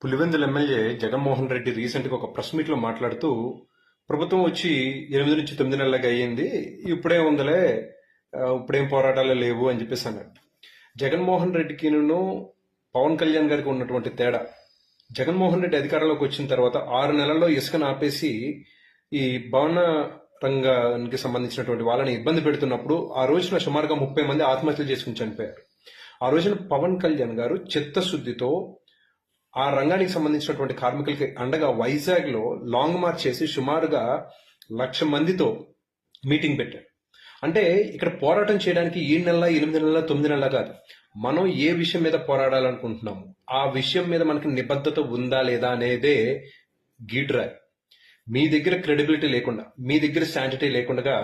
Pulivendula MLA Jaganmohan Reddy recent గా ఒక press meet లో మాట్లాడుతూ ప్రభుత్వం వచ్చి 8 నుంచి 9 నెలలుగా అయ్యింది, ఇప్పుడే ఉందలే, ఇప్పుడేం పోరాటాలు లేవు అని చెప్పేసి అన్నాడు. జగన్మోహన్ రెడ్డికి పవన్ కళ్యాణ్ గారికి ఉన్నటువంటి తేడా, జగన్మోహన్ రెడ్డి అధికారంలోకి వచ్చిన తర్వాత 6 నెలల్లో ఇసుకను ఆపేసి ఈ భవన రంగానికి సంబంధించినటువంటి వాళ్ళని ఇబ్బంది పెడుతున్నప్పుడు ఆ రోజున సుమారుగా 30 మంది ఆత్మహత్యలు చేసుకుని చనిపోయారు. ఆ రోజున పవన్ కళ్యాణ్ గారు చిత్తశుద్ధితో ఆ రంగానికి సంబంధించినటువంటి కార్మికులకి అండగా వైజాగ్ లో లాంగ్ మార్చ్ చేసి సుమారుగా 1,00,000 మందితో మీటింగ్ పెట్టారు. అంటే ఇక్కడ పోరాటం చేయడానికి 7 నెలల 8 నెలల 9 నెలల కాదు, మనం ఏ విషయం మీద పోరాడాలనుకుంటున్నాము, ఆ విషయం మీద మనకి నిబద్ధత ఉందా లేదా అనేదే గీడ్రాయ్. మీ దగ్గర క్రెడిబిలిటీ లేకుండా, మీ దగ్గర శాంటిటీ లేకుండా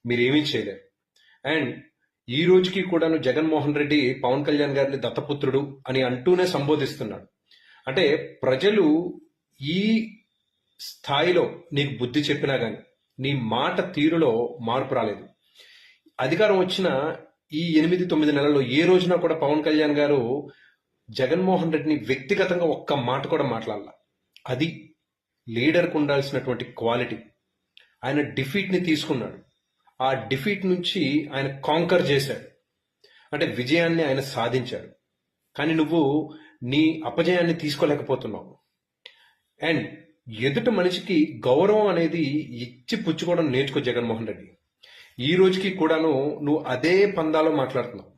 మీరేమీ చేయలేరు. అండ్ ఈ రోజుకి కూడాను జగన్మోహన్ రెడ్డి పవన్ కళ్యాణ్ గారిని దత్తపుత్రుడు అని అంటూనే సంబోధిస్తున్నాడు. అంటే ప్రజలు ఈ స్థాయిలో నీకు బుద్ధి చెప్పినా గాని నీ మాట తీరులో మార్పు రాలేదు. అధికారం వచ్చిన ఈ 8-9 నెలల్లో ఏ రోజున కూడా పవన్ కళ్యాణ్ గారు జగన్మోహన్ రెడ్డిని వ్యక్తిగతంగా ఒక్క మాట కూడా మాట్లాడాల. అది లీడర్కు ఉండాల్సినటువంటి క్వాలిటీ. ఆయన డిఫీట్ ని తీసుకున్నాడు, ఆ డిఫీట్ నుంచి ఆయన కాంకర్ చేశాడు, అంటే విజయాన్ని ఆయన సాధించాడు. కానీ నువ్వు నీ అపజయాన్ని తీసుకోలేకపోతున్నావు. అండ్ ఎదుటి మనిషికి గౌరవం అనేది ఇచ్చి పుచ్చుకోవడం నేర్చుకో జగన్మోహన్ రెడ్డి. ఈ రోజుకి కూడాను నువ్వు అదే పందాలో మాట్లాడుతున్నావు,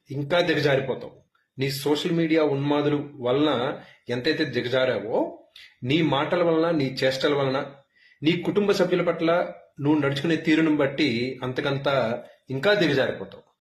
ఇంకా దిగజారిపోతావు. నీ సోషల్ మీడియా ఉన్మాదులు వలన ఎంతైతే దిగజారావో, నీ మాటల వలన, నీ చేష్టల వలన, నీ కుటుంబ సభ్యుల పట్ల నువ్వు నడుచుకునే తీరును బట్టి అంతకంతా ఇంకా దిగజారిపోతావు.